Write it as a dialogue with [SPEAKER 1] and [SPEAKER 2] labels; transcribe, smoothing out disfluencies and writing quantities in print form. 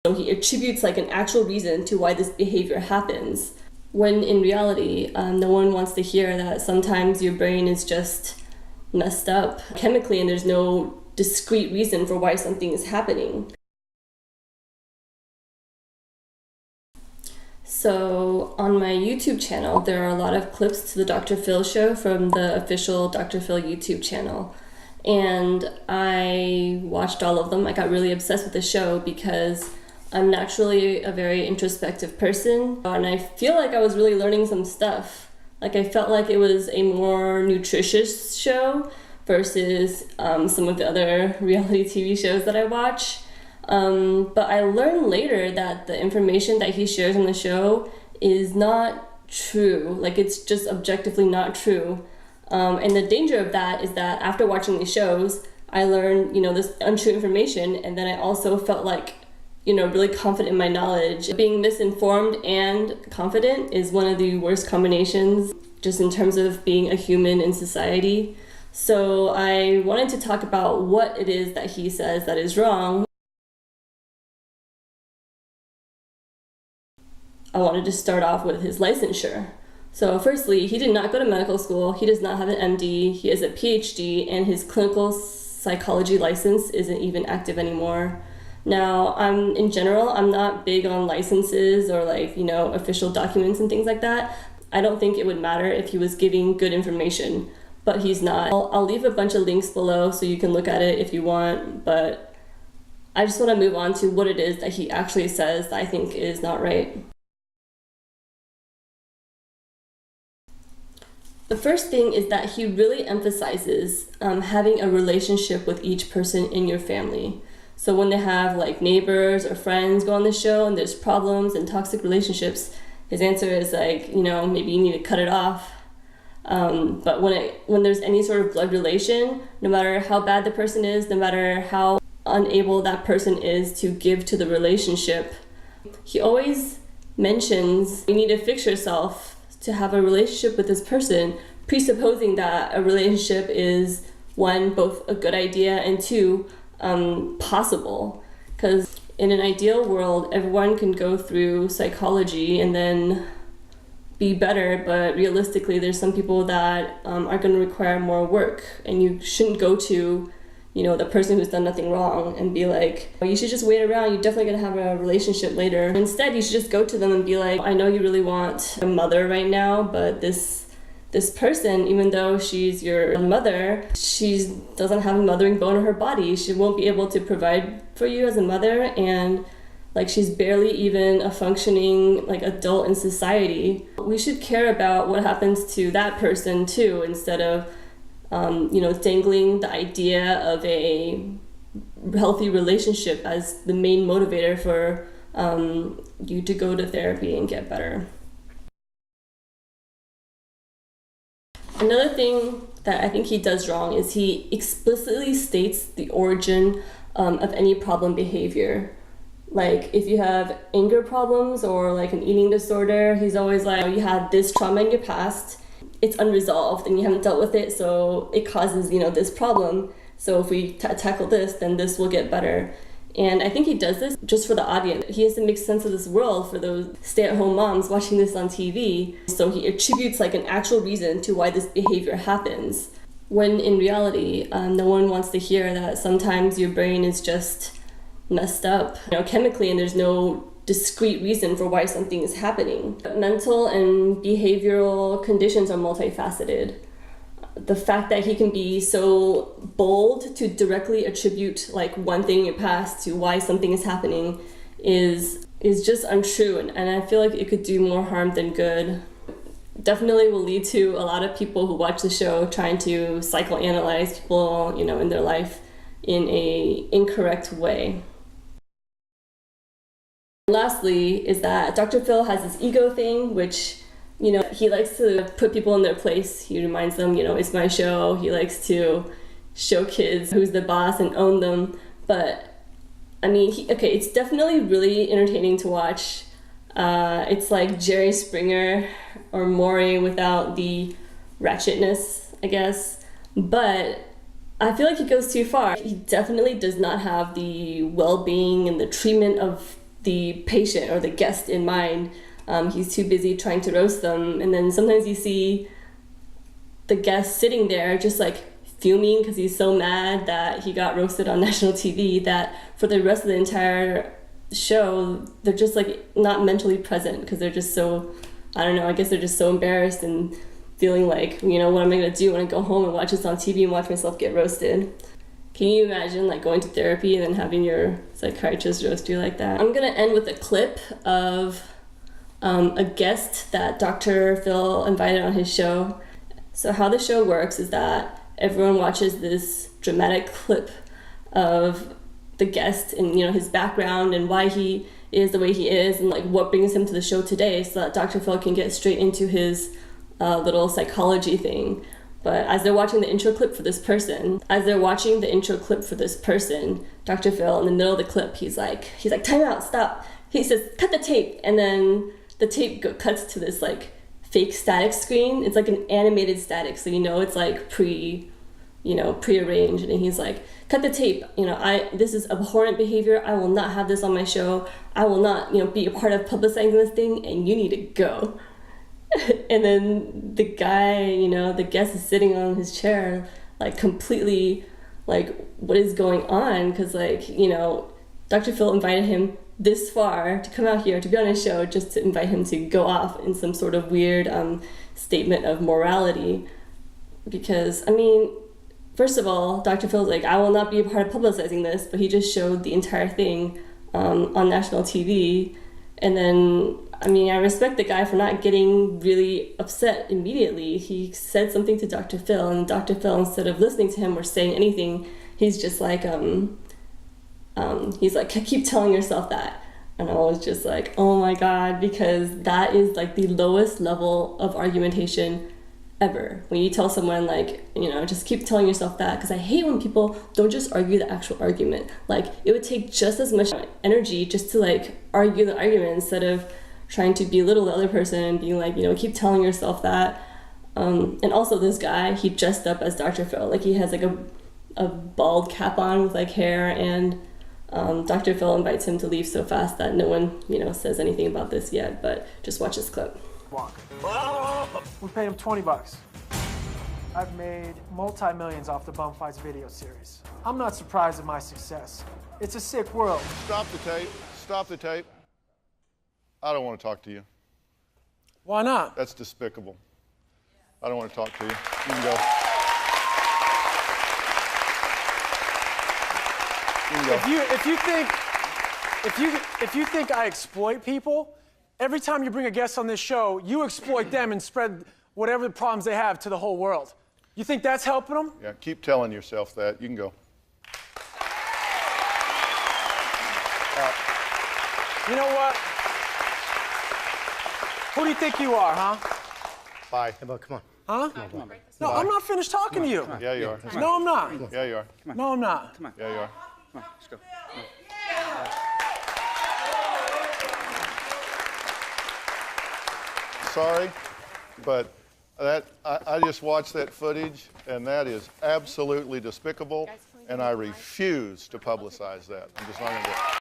[SPEAKER 1] So he attributes like an actual reason to why this behavior happens, when in reality, no one wants to hear that sometimes your brain is just messed up chemically and there's no discrete reason for why something is happening. So on my YouTube channel, there are a lot of clips to the Dr. Phil show from the official Dr. Phil YouTube channel. And I watched all of them. I got really obsessed with the show because I'm naturally a very introspective person. And I feel like I was really learning some stuff. Like I felt like it was a more nutritious show versus some of the other reality TV shows that I watch. But I learned later that the information that he shares on the show is not true. Like it's just objectively not true. And the danger of that is that after watching these shows, I learned, this untrue information, and then I also felt like, really confident in my knowledge. Being misinformed and confident is one of the worst combinations, just in terms of being a human in society. So I wanted to talk about what it is that he says that is wrong. I wanted to start off with his licensure. So firstly, he did not go to medical school, he does not have an MD, he has a PhD, and his clinical psychology license isn't even active anymore. Now, in general, I'm not big on licenses or official documents and things like that. I don't think it would matter if he was giving good information, but he's not. I'll leave a bunch of links below so you can look at it if you want, but I just want to move on to what it is that he actually says that I think is not right. The first thing is that he really emphasizes having a relationship with each person in your family. So when they have neighbors or friends go on the show and there's problems and toxic relationships, his answer is maybe you need to cut it off. But when there's any sort of blood relation, no matter how bad the person is, no matter how unable that person is to give to the relationship, he always mentions you need to fix yourself to have a relationship with this person, presupposing that a relationship is, one, both a good idea, and two, possible. Because in an ideal world, everyone can go through psychology and then be better, but realistically, there's some people that are going to require more work, and you shouldn't go to the person who's done nothing wrong and be like, you should just wait around, you're definitely gonna have a relationship later. Instead, you should just go to them and be like, I know you really want a mother right now, but this person, even though she's your mother, she doesn't have a mothering bone in her body. She won't be able to provide for you as a mother, and she's barely even a functioning adult in society. We should care about what happens to that person too, instead of dangling the idea of a healthy relationship as the main motivator for you to go to therapy and get better. Another thing that I think he does wrong is he explicitly states the origin of any problem behavior. If you have anger problems or an eating disorder, he's always you had this trauma in your past, it's unresolved and you haven't dealt with it, so it causes this problem. So if we tackle this, then this will get better. And I think he does this just for the audience. He has to make sense of this world for those stay-at-home moms watching this on TV. So he attributes an actual reason to why this behavior happens, when in reality, no one wants to hear that sometimes your brain is just messed up chemically and there's no discrete reason for why something is happening. Mental and behavioral conditions are multifaceted. The fact that he can be so bold to directly attribute one thing in your past to why something is happening is just untrue, and I feel like it could do more harm than good. Definitely will lead to a lot of people who watch the show trying to psychoanalyze people in their life in a incorrect way. Lastly is that Dr. Phil has this ego thing, which, he likes to put people in their place. He reminds them, it's my show. He likes to show kids who's the boss and own them. But, it's definitely really entertaining to watch. It's like Jerry Springer or Maury without the ratchetness, I guess. But I feel like he goes too far. He definitely does not have the well-being and the treatment of the patient or the guest in mind. He's too busy trying to roast them. And then sometimes you see the guest sitting there just like fuming because he's so mad that he got roasted on national TV that for the rest of the entire show, they're just like not mentally present because they're just so, I don't know, I guess they're just so embarrassed and feeling like, you know, what am I going to do when I go home and watch this on TV and watch myself get roasted? Can you imagine like going to therapy and then having your psychiatrist roast you like that? I'm going to end with a clip of a guest that Dr. Phil invited on his show. So how the show works is that everyone watches this dramatic clip of the guest and, you know, his background and why he is the way he is and like what brings him to the show today so that Dr. Phil can get straight into his little psychology thing. But as they're watching the intro clip for this person, Dr. Phil, in the middle of the clip, he's like, time out, stop. He says, cut the tape. And then the tape cuts to this like fake static screen. It's like an animated static. So, you know, it's like prearranged. And he's like, cut the tape. You know, this is abhorrent behavior. I will not have this on my show. I will not, you know, be a part of publicizing this thing and you need to go. And then the guy, you know, the guest is sitting on his chair, like completely like, what is going on? Because like, you know, Dr. Phil invited him this far to come out here to be on his show just to invite him to go off in some sort of weird statement of morality. Because, I mean, first of all, Dr. Phil's like, I will not be a part of publicizing this, but he just showed the entire thing on national TV. And then, I mean, I respect the guy for not getting really upset immediately. He said something to Dr. Phil, and Dr. Phil, instead of listening to him or saying anything, he's just like, he's like, keep telling yourself that. And I was just like, oh my God, because that is like the lowest level of argumentation ever. When you tell someone like, you know, just keep telling yourself that, because I hate when people don't just argue the actual argument. Like, it would take just as much energy just to like argue the argument instead of trying to belittle the other person and being like, you know, keep telling yourself that. And also this guy, he dressed up as Dr. Phil. Like, he has like a bald cap on with like hair, and Dr. Phil invites him to leave so fast that no one, you know, says anything about this yet, but just watch this clip.
[SPEAKER 2] We paid him 20 bucks. I've made multi-millions off the Bum Fights video series. I'm not surprised at my success. It's a sick world.
[SPEAKER 3] Stop the tape. Stop the tape. I don't want to talk to you.
[SPEAKER 2] Why not?
[SPEAKER 3] That's despicable. I don't want to talk to you. You can go. You can go.
[SPEAKER 2] If you think I exploit people, every time you bring a guest on this show, you exploit them and spread whatever the problems they have to the whole world. You think that's helping them?
[SPEAKER 3] Yeah, keep telling yourself that. You can go.
[SPEAKER 2] You know what? Who do you think you are, huh?
[SPEAKER 3] Bye.
[SPEAKER 4] Hey, bud, come on.
[SPEAKER 2] Huh?
[SPEAKER 4] Come on.
[SPEAKER 2] No, I'm not finished talking to you.
[SPEAKER 3] Yeah, you are.
[SPEAKER 2] No, I'm not.
[SPEAKER 3] Yeah, you are.
[SPEAKER 2] No, I'm not.
[SPEAKER 4] Come on.
[SPEAKER 3] Yeah, you are.
[SPEAKER 4] Come on, let's go.
[SPEAKER 3] Sorry, but I just watched that footage, and that is absolutely despicable, and I refuse to publicize that. I'm just not going to do it.